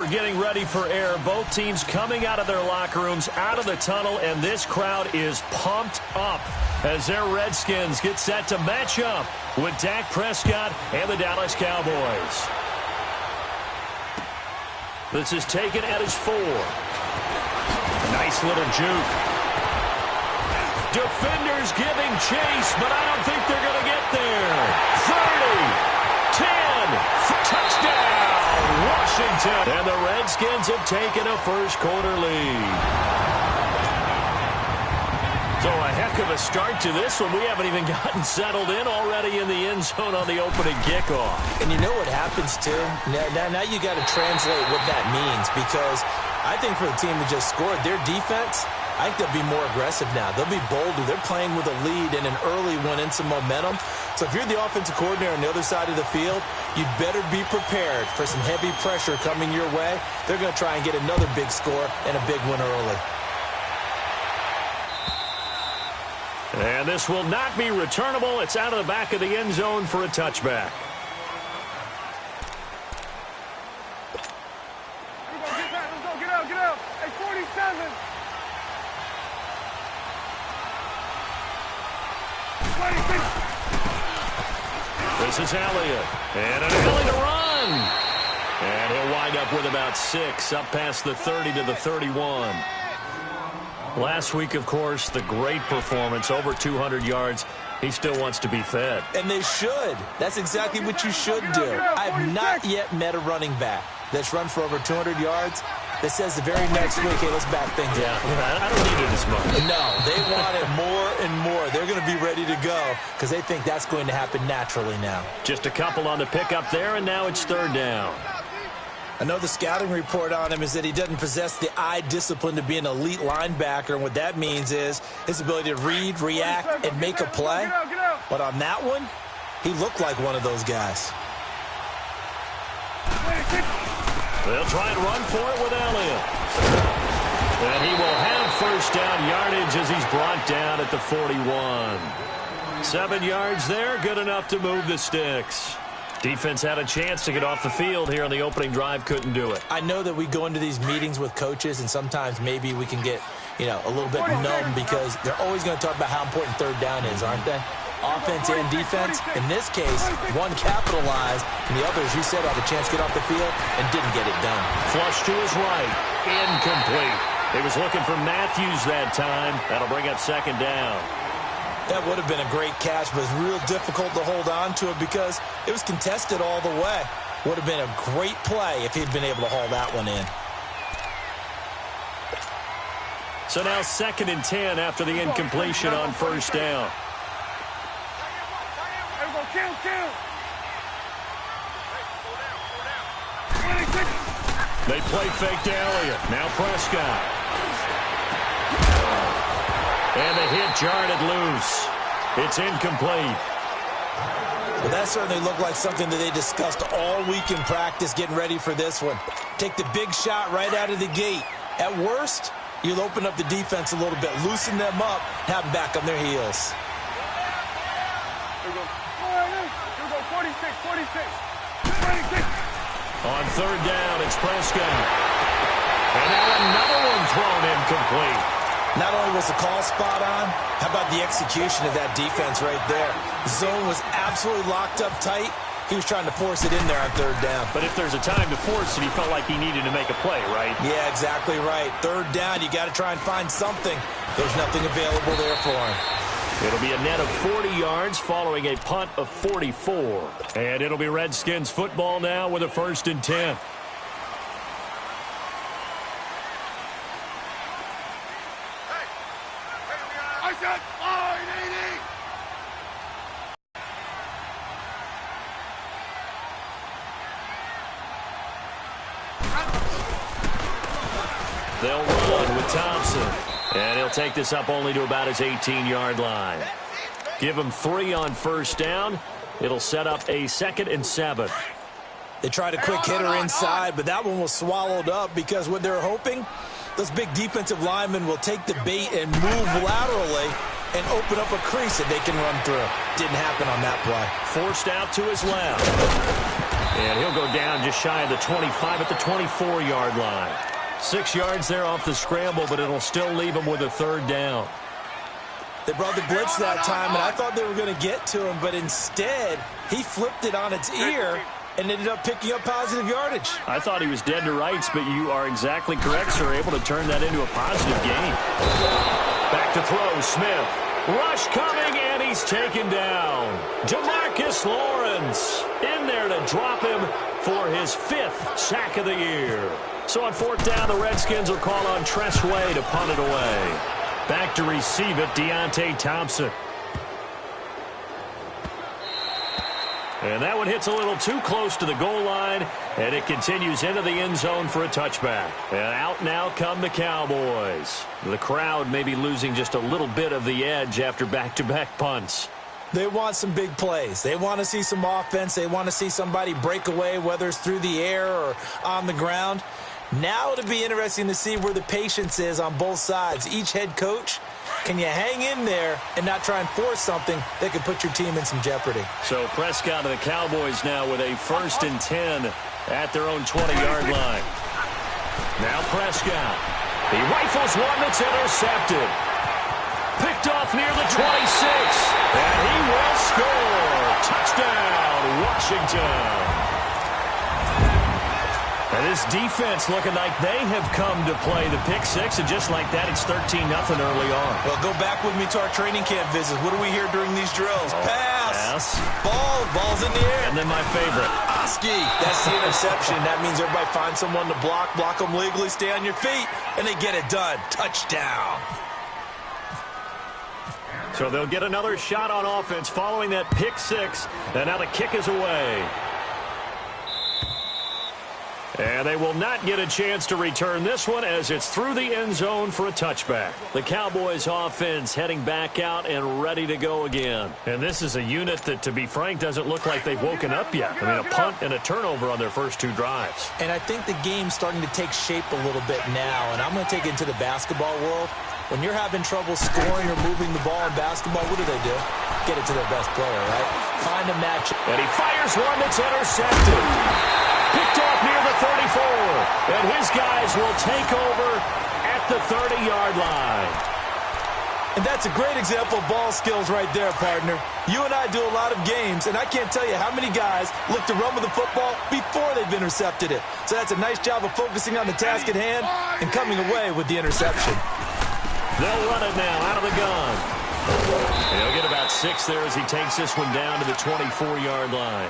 We're getting ready for air. Both teams coming out of their locker rooms, out of the tunnel, and this crowd is pumped up as their Redskins get set to match up with Dak Prescott and the Dallas Cowboys. This is taken at his 4. Nice little juke. Defenders giving chase, but I don't think they're going to get there. 30, 10, touchdown, Washington. And the Redskins have taken a first-quarter lead. So a heck of a start to this one. We haven't even gotten settled in already in the end zone on the opening kickoff. And you know what happens, too? Now you got to translate what that means, because I think for the team that just scored, their defense, I think they'll be more aggressive now. They'll be bolder. They're playing with a lead and an early one and some momentum. So if you're the offensive coordinator on the other side of the field, you'd better be prepared for some heavy pressure coming your way. They're going to try and get another big score and a big one early. And this will not be returnable. It's out of the back of the end zone for a touchback. Get out. Hey, 47. 26. This is Elliott. And an Elliott to run. And he'll wind up with about 6, up past the 30 to the 31. Last week, of course, the great performance, over 200 yards. He still wants to be fed. And they should. That's exactly what you should do. I've not yet met a running back that's run for over 200 yards that says the very next week, hey, let's back things up. Yeah, I don't need it as much. No, they want it more and more. They're going to be ready to go because they think that's going to happen naturally now. Just a couple on the pickup there, and now it's 3rd down. I know the scouting report on him is that he doesn't possess the eye discipline to be an elite linebacker, and what that means is his ability to read, react, and make a play. But on that one, he looked like one of those guys. They'll try and run for it with Elliott. And he will have first down yardage as he's brought down at the 41. 7 yards there, good enough to move the sticks. Defense had a chance to get off the field here on the opening drive, couldn't do it. I know that we go into these meetings with coaches, and sometimes maybe we can get, a little bit numb because they're always going to talk about how important 3rd down is, aren't they? Offense and defense. In this case, one capitalized, and the other, as you said, had a chance to get off the field and didn't get it done. Flush to his right. Incomplete. He was looking for Matthews that time. That'll bring up 2nd down. That would have been a great catch, but it's real difficult to hold on to it because it was contested all the way. Would have been a great play if he'd been able to haul that one in. So now 2nd and 10 after the incompletion on 1st down. They play fake to Elliott. Now Prescott. And the hit jarred loose. It's incomplete. Well, that certainly looked like something that they discussed all week in practice getting ready for this one. Take the big shot right out of the gate. At worst, you'll open up the defense a little bit, loosen them up, have them back on their heels. Here we go. 46. On 3rd down, it's Prescott. And now another one thrown incomplete. Not only was the call spot on, how about the execution of that defense right there? The zone was absolutely locked up tight. He was trying to force it in there on 3rd down. But if there's a time to force it, he felt like he needed to make a play, right? Yeah, exactly right. 3rd down, you got to try and find something. There's nothing available there for him. It'll be a net of 40 yards following a punt of 44. And it'll be Redskins football now with a 1st and 10. I said 580. They'll run with Thompson. And he'll take this up only to about his 18-yard line. Give him 3 on 1st down. It'll set up a 2nd and 7. They tried a quick hitter inside, but that one was swallowed up because what they're hoping, those big defensive linemen will take the bait and move laterally and open up a crease that they can run through. Didn't happen on that play. Forced out to his left. And he'll go down just shy of the 25 at the 24-yard line. 6 yards there off the scramble, but it'll still leave him with a third down. They brought the blitz that time, and I thought they were going to get to him, but instead, he flipped it on its ear and ended up picking up positive yardage. I thought he was dead to rights, but you are exactly correct, sir. Able to turn that into a positive gain. Back to throw, Smith. Rush coming, and he's taken down. DeMarcus Lawrence in there to drop him for his 5th sack of the year. So on 4th down, the Redskins will call on Tressway to punt it away. Back to receive it, Deontay Thompson. And that one hits a little too close to the goal line, and it continues into the end zone for a touchback. And out now come the Cowboys. The crowd may be losing just a little bit of the edge after back-to-back punts. They want some big plays. They want to see some offense. They want to see somebody break away, whether it's through the air or on the ground. Now it'll be interesting to see where the patience is on both sides. Each head coach, can you hang in there and not try and force something that could put your team in some jeopardy? So Prescott of the Cowboys now with a 1st and 10 at their own 20-yard line. Now Prescott. He rifles one that's intercepted. Picked off near the 26. And he will score. Touchdown, Washington. And this defense looking like they have come to play the pick six, and just like that, it's 13-0 early on. Well, go back with me to our training camp visits. What do we hear during these drills? Pass. Ball's in the air. And then my favorite. Oski. That's the interception. That means everybody finds someone to block them legally, stay on your feet, and they get it done. Touchdown. So they'll get another shot on offense following that pick six, and now the kick is away. And they will not get a chance to return this one as it's through the end zone for a touchback. The Cowboys offense heading back out and ready to go again. And this is a unit that, to be frank, doesn't look like they've woken up yet. I mean, a punt and a turnover on their first 2 drives. And I think the game's starting to take shape a little bit now. And I'm going to take it into the basketball world. When you're having trouble scoring or moving the ball in basketball, what do? Get it to their best player, right? Find a match. And he fires one that's intercepted. Picked off near the 34. And his guys will take over at the 30-yard line. And that's a great example of ball skills right there, partner. You and I do a lot of games, and I can't tell you how many guys look to run with the football before they've intercepted it. So that's a nice job of focusing on the task at hand and coming away with the interception. They'll run it now out of the gun. And he'll get about 6 there as he takes this one down to the 24-yard line.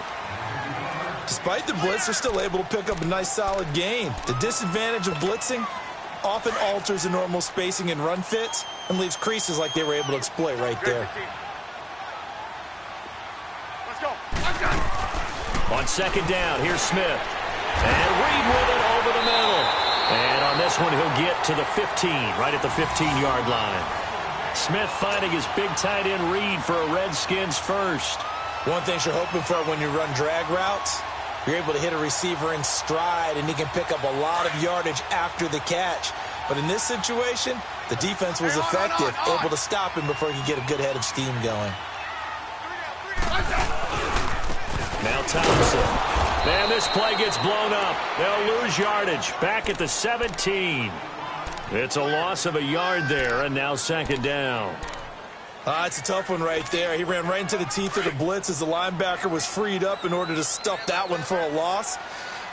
Despite the blitz, they're still able to pick up a nice solid gain. The disadvantage of blitzing often alters the normal spacing and run fits and leaves creases like they were able to exploit right there. Let's go. On 2nd down, here's Smith. And Reed with it over the middle. And on this one, he'll get to the 15, right at the 15-yard line. Smith finding his big tight end Reed for a Redskins first. One thing you're hoping for when you run drag routes, you're able to hit a receiver in stride, and he can pick up a lot of yardage after the catch. But in this situation, the defense was effective, able to stop him before he could get a good head of steam going. Now Thompson. And this play gets blown up. They'll lose yardage. Back at the 17. It's a loss of a yard there, and now 2nd down. It's a tough one right there. He ran right into the teeth of the blitz as the linebacker was freed up in order to stuff that one for a loss.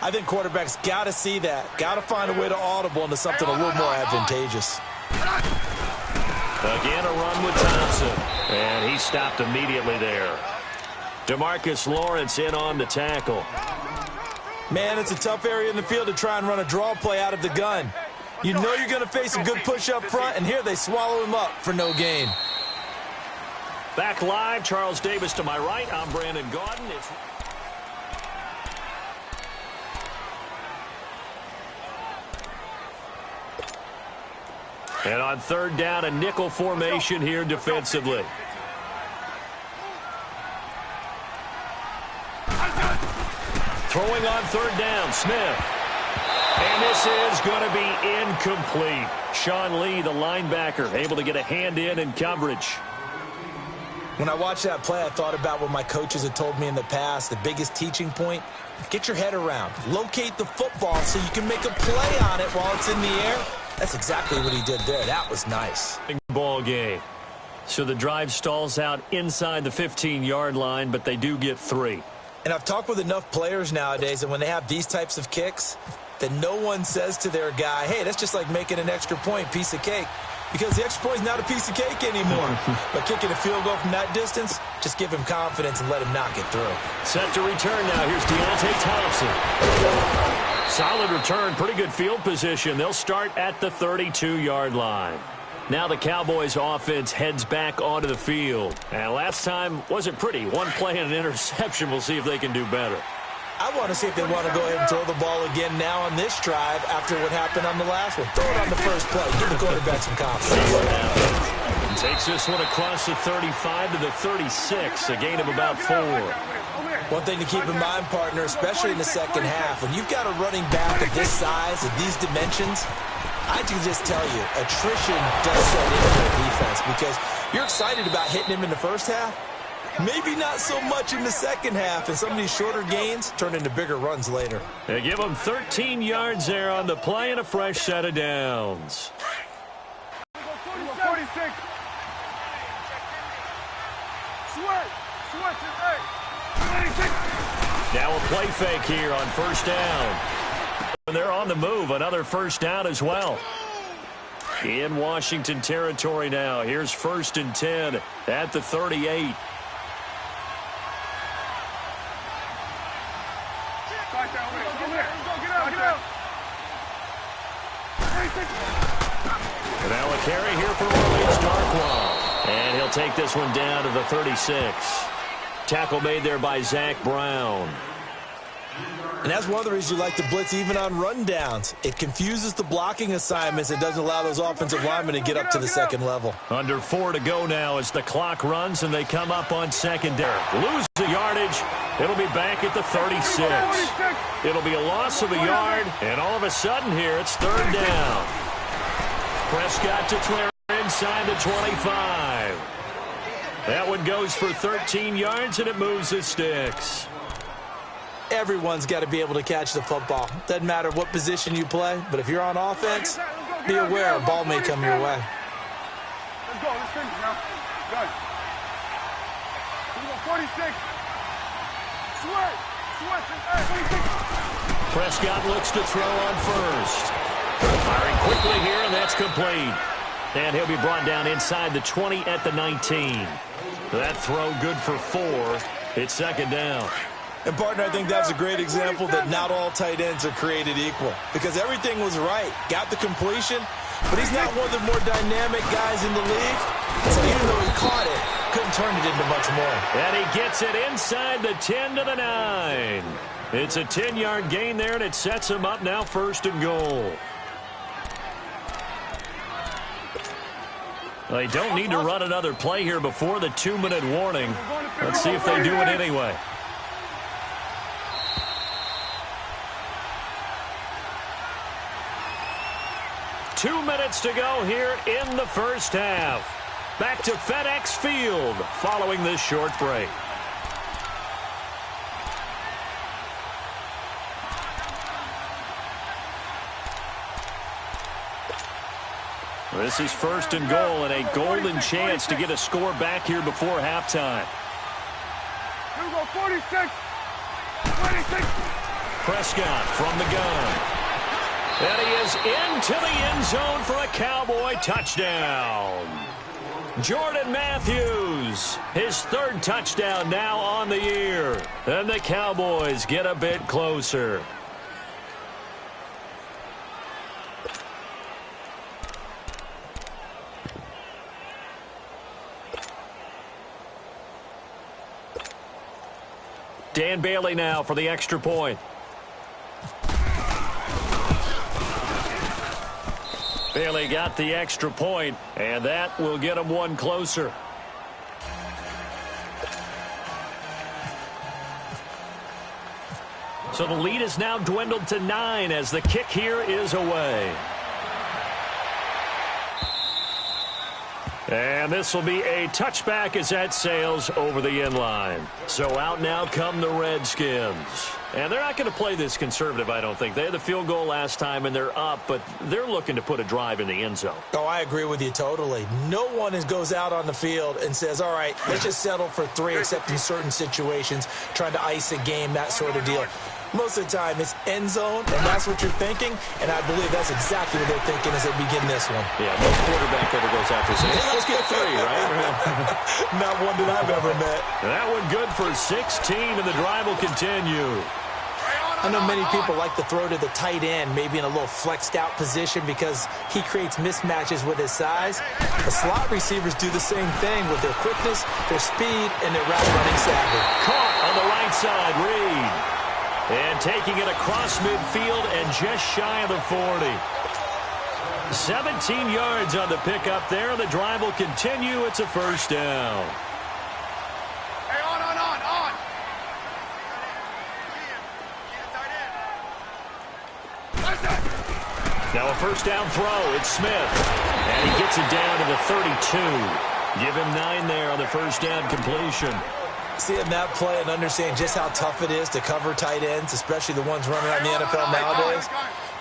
I think quarterbacks got to see that. Got to find a way to audible into something a little more advantageous. Again, a run with Thompson. And he stopped immediately there. DeMarcus Lawrence in on the tackle. Man, it's a tough area in the field to try and run a draw play out of the gun. You know you're going to face a good push up front, and here they swallow him up for no gain. Back live, Charles Davis to my right. I'm Brandon Gaudin. And on 3rd down, a nickel formation here defensively. Throwing on 3rd down, Smith. And this is going to be incomplete. Sean Lee, the linebacker, able to get a hand in coverage. When I watched that play, I thought about what my coaches had told me in the past. The biggest teaching point, Get your head around. Locate the football so you can make a play on it while it's in the air. That's exactly what he did there. That was nice. Ball game. So the drive stalls out inside the 15-yard line, but they do get 3. And I've talked with enough players nowadays, and when they have these types of kicks, that no one says to their guy, hey, that's just like making an extra point, piece of cake. Because the extra point is not a piece of cake anymore. But kicking a field goal from that distance, just give him confidence and let him knock it through. Set to return now. Here's Deontay Thompson. Solid return, pretty good field position. They'll start at the 32-yard line. Now the Cowboys offense heads back onto the field. And last time wasn't pretty. One play and an interception. We'll see if they can do better. I want to see if they want to go ahead and throw the ball again now on this drive after what happened on the last one. Throw it on the first play. Give the quarterback some confidence. Takes this one across the 35 to the 36, a gain of about 4. One thing to keep in mind, partner, especially in the second half, when you've got a running back of this size, of these dimensions, I can just tell you, attrition does set into a defense because you're excited about hitting him in the first half. Maybe not so much in the second half, and some of these shorter gains turn into bigger runs later. They give them 13 yards there on the play and a fresh set of downs. 46. Switch, hey. 26. Now a play fake here on first down. They're on the move. Another first down as well. In Washington territory now. Here's 1st and 10 at the 38. And now a carry here for Orleans Darkwa. And he'll take this one down to the 36. Tackle made there by Zach Brown. And that's one of the reasons you like to blitz even on rundowns. It confuses the blocking assignments. It doesn't allow those offensive linemen to get up to the second level. Under 4 to go now as the clock runs and they come up on second down. Lose the yardage. It'll be back at the 36. It'll be a loss of a yard, and all of a sudden here it's 3rd down. Prescott to clear inside the 25. That one goes for 13 yards, and it moves the sticks. Everyone's got to be able to catch the football. Doesn't matter what position you play, but if you're on offense, be aware a ball may come your way. Let's go. Let's finish now. Good. Here we go. 46. Switch. Hey, 26. Prescott looks to throw on first. Firing quickly here, and that's complete. And he'll be brought down inside the 20 at the 19. That throw good for 4. It's 2nd down. And, partner, I think that's a great example that not all tight ends are created equal. Because everything was right. Got the completion, but he's not one of the more dynamic guys in the league. So even though he caught it, couldn't turn it into much more. And he gets it inside the 10 to the 9. It's a 10-yard gain there, and it sets him up now 1st and goal. They don't need to run another play here before the 2-minute warning. Let's see if they do it anyway. Two minutes to go here in the first half. Back to FedEx Field following this short break. This is 1st and goal and a golden chance to get a score back here before halftime. Here we go. 46. 26. Prescott from the gun. And he is into the end zone for a Cowboy touchdown. Jordan Matthews, his 3rd touchdown now on the year. And the Cowboys get a bit closer. Dan Bailey now for the extra point. Bailey got the extra point, and that will get him one closer. So the lead is now dwindled to 9 as the kick here is away. And this will be a touchback as that sails over the end line. So out now come the Redskins. And they're not going to play this conservative, I don't think. They had the field goal last time, and they're up, but they're looking to put a drive in the end zone. Oh, I agree with you totally. No one goes out on the field and says, all right, let's just settle for 3, except in certain situations, trying to ice a game, that sort of deal. Most of the time, it's end zone, and that's what you're thinking, and I believe that's exactly what they're thinking as they begin this one. Yeah, no quarterback ever goes out there saying, hey, let's get 3, right? Not one that I've ever met. That one good for 16, and the drive will continue. I know many people like to throw to the tight end, maybe in a little flexed out position because he creates mismatches with his size. The slot receivers do the same thing with their quickness, their speed, and their route running savvy. Caught on the right side, Reed. And taking it across midfield and just shy of the 40. 17 yards on the pickup there. The drive will continue. It's a first down. Hey, on. Now a first down throw. It's Smith. And he gets it down to the 32. Give him 9 there on the first down completion. Seeing that play and understanding just how tough it is to cover tight ends, especially the ones running around the NFL nowadays,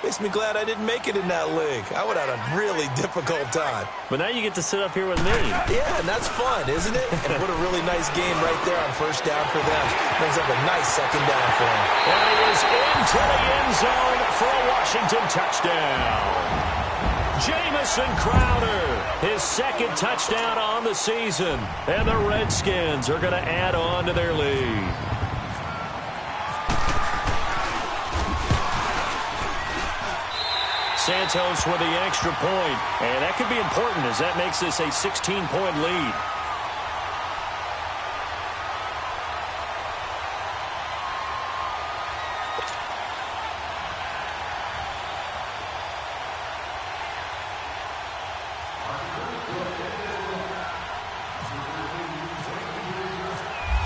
makes me glad I didn't make it in that league. I would have had a really difficult time. But now you get to sit up here with me. Yeah, and that's fun, isn't it? And what a really nice game right there on first down for them. Brings up a nice second down for him. And he is into the end zone for a Washington touchdown. Jamison Crowder, his second touchdown on the season. And the Redskins are going to add on to their lead. Santos with the extra point. And that could be important as that makes this a 16-point lead.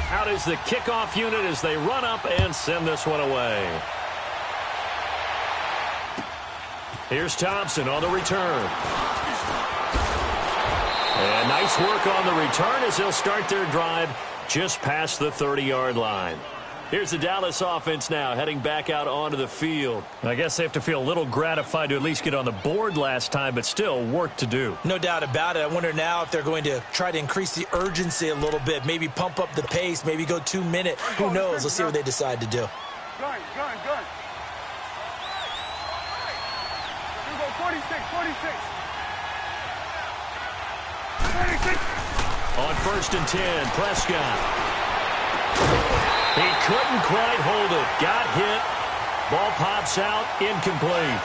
Out is the kickoff unit as they run up and send this one away. Here's Thompson on the return. And nice work on the return as they'll start their drive just past the 30-yard line. Here's the Dallas offense now heading back out onto the field. I guess they have to feel a little gratified to at least get on the board last time, but still work to do. No doubt about it. I wonder now if they're going to try to increase the urgency a little bit, maybe pump up the pace, maybe go 2 minute. Who knows? Let's see what they decide to do. Gun. Here we go, 46. On 1st and 10, Prescott. He couldn't quite hold it. Got hit. Ball pops out. Incomplete.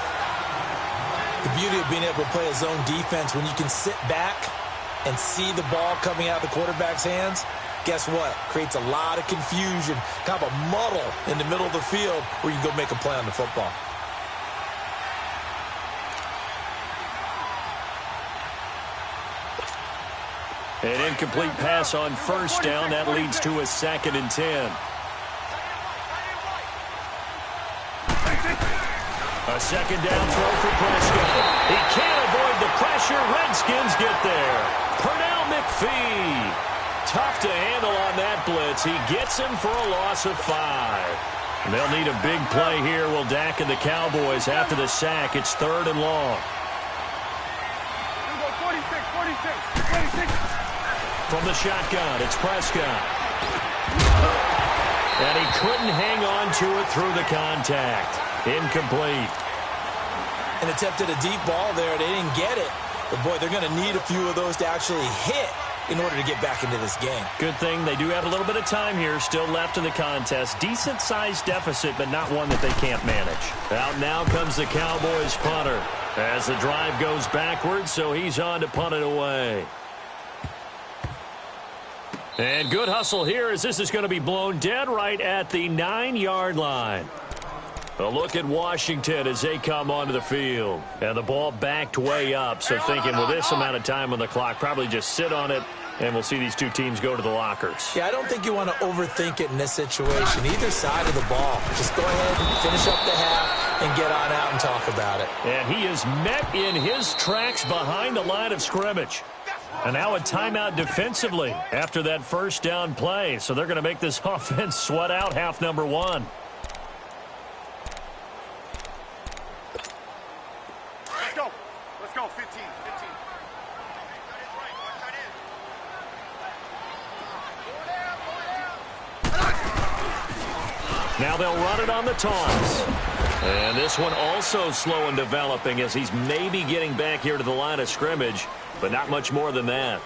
The beauty of being able to play a zone defense when you can sit back and see the ball coming out of the quarterback's hands, guess what? Creates a lot of confusion, kind of a muddle in the middle of the field where you go make a play on the football. An incomplete pass on 1st down. That leads to a 2nd and 10. A 2nd down throw for Prescott. He can't avoid the pressure. Redskins get there. Pernell McPhee. Tough to handle on that blitz. He gets him for a loss of 5. And they'll need a big play here. Will Dak and the Cowboys after the sack. It's 3rd and long. Here we go, 46. From the shotgun, it's Prescott. And he couldn't hang on to it through the contact. Incomplete. And attempted a deep ball there. They didn't get it. But, boy, they're going to need a few of those to actually hit in order to get back into this game. Good thing they do have a little bit of time here still left in the contest. Decent-sized deficit, but not one that they can't manage. Out now comes the Cowboys punter as the drive goes backwards, so he's on to punt it away. And good hustle here as this is going to be blown dead right at the 9-yard line. A look at Washington as they come onto the field. And the ball backed way up, so thinking with this amount of time on the clock, probably just sit on it, and we'll see these two teams go to the lockers. Yeah, I don't think you want to overthink it in this situation. Either side of the ball. Just go ahead and finish up the half and get on out and talk about it. And he is met in his tracks behind the line of scrimmage. And now a timeout defensively after that 1st down play. So they're going to make this offense sweat out half number 1. Let's go. Let's go. 15. Now they'll run it on the toss. And this one also slow in developing as he's maybe getting back here to the line of scrimmage, but not much more than that.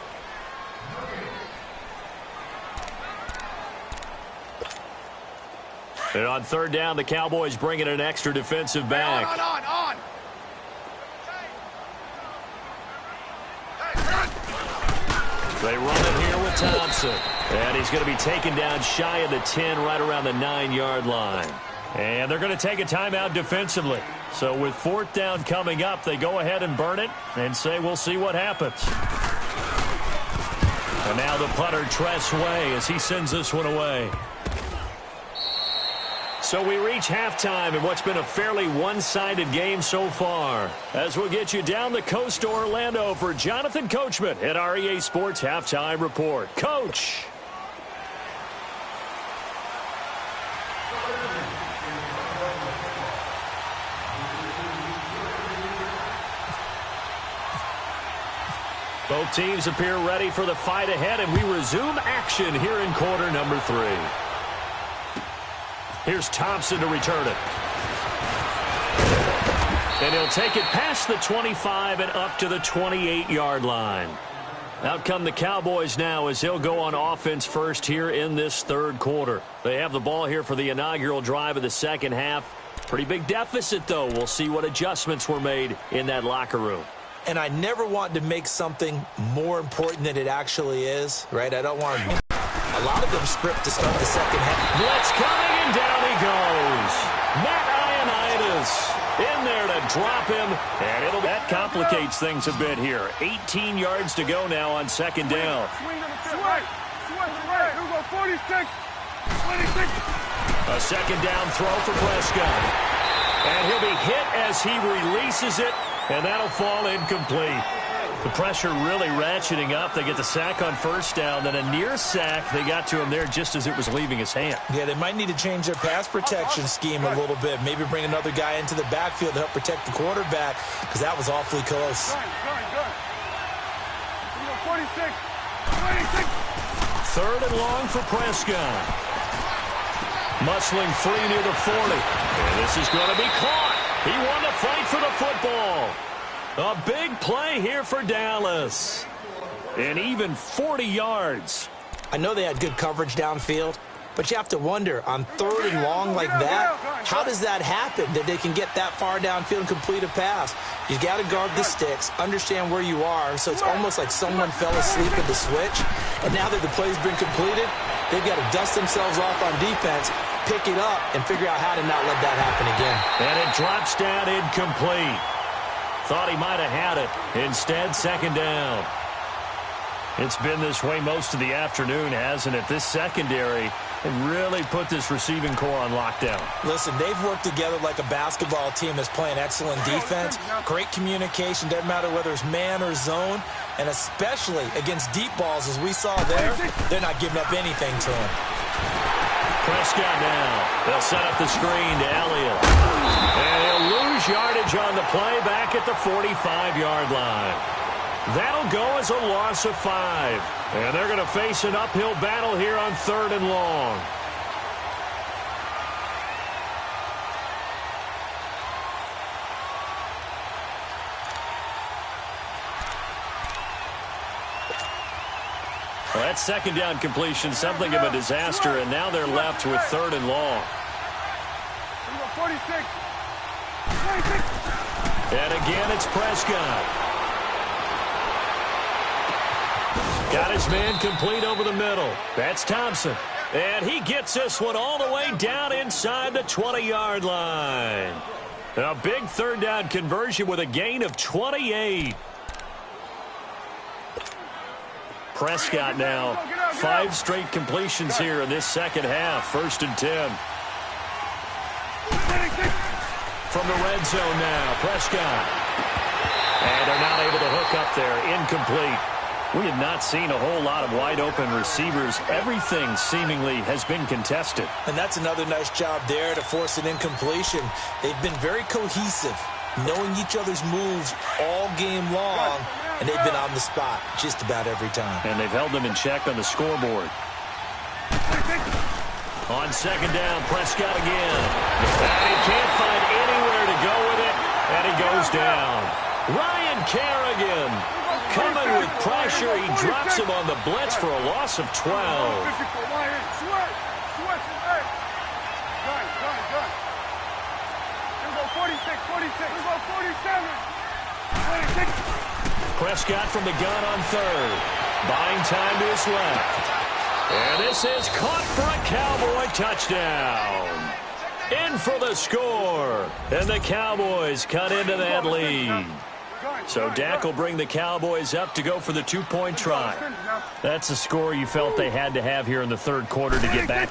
And on third down, the Cowboys bring in an extra defensive back. On. They run it here with Thompson. And he's going to be taken down shy of the 10, right around the 9-yard line. And they're going to take a timeout defensively. So with fourth down coming up, they go ahead and burn it and say we'll see what happens. And now the punter, Tress Way, as he sends this one away. So we reach halftime in what's been a fairly one-sided game so far. As we'll get you down the coast to Orlando for Jonathan Coachman at our EA Sports Halftime Report. Coach. Both teams appear ready for the fight ahead, and we resume action here in quarter number 3. Here's Thompson to return it. And he'll take it past the 25 and up to the 28-yard line. Out come the Cowboys now as they'll go on offense first here in this third quarter. They have the ball here for the inaugural drive of the second half. Pretty big deficit, though. We'll see what adjustments were made in that locker room. And I never want to make something more important than it actually is, right? I don't want a lot of them script to start the second half. Blitz coming, and down he goes. Matt Ioannidis in there to drop him, and that complicates things a bit here. 18 yards to go now on second down. Swing to the right. Here we go. 46. A second down throw for Prescott. And he'll be hit as he releases it, and that'll fall incomplete. The pressure really ratcheting up. They get the sack on first down, then a near sack. They got to him there just as it was leaving his hand. Yeah, they might need to change their pass protection scheme a little bit. Maybe bring another guy into the backfield to help protect the quarterback, because that was awfully close. Good. 46. Third and long for Prescott. Muscling free near the 40. And this is going to be caught. He won the fight for the football. A big play here for Dallas. And even 40 yards. I know they had good coverage downfield, but you have to wonder, on third and long like that, how does that happen, that they can get that far downfield and complete a pass? You got to guard the sticks, understand where you are, so it's almost like someone fell asleep at the switch, and now that the play's been completed, they've got to dust themselves off on defense, pick it up, and figure out how to not let that happen again. And it drops down incomplete. Thought he might have had it. Instead, second down. It's been this way most of the afternoon, hasn't it? This secondary really put this receiving core on lockdown. Listen, they've worked together like a basketball team that's playing excellent defense. Great communication, doesn't matter whether it's man or zone. And especially against deep balls, as we saw there, they're not giving up anything to him. Prescott now. They'll set up the screen to Elliott. And he'll lose yardage on the play back at the 45-yard line. That'll go as a loss of 5. And they're going to face an uphill battle here on third and long. Well, that second down completion, something of a disaster, and now they're left with third and long. 46. And again, it's Prescott. Got his man complete over the middle. That's Thompson. And he gets this one all the way down inside the 20-yard line. A big third down conversion with a gain of 28. Prescott now, 5 straight completions here in this second half. 1st and 10. From the red zone now, Prescott. And they're not able to hook up there. Incomplete. We have not seen a whole lot of wide-open receivers. Everything seemingly has been contested. And that's another nice job there to force an incompletion. They've been very cohesive. knowing each other's moves all game long, and they've been on the spot just about every time. And they've held them in check on the scoreboard. On second down, Prescott again. And he can't find anywhere to go with it, and he goes down. Ryan Kerrigan coming with pressure. He drops him on the blitz for a loss of 12. Prescott from the gun on third. Buying time to his left. And this is caught for a Cowboy touchdown. In for the score. And the Cowboys cut into that lead. So Dak will bring the Cowboys up to go for the 2-point try. That's the score you felt they had to have here in the third quarter to get back.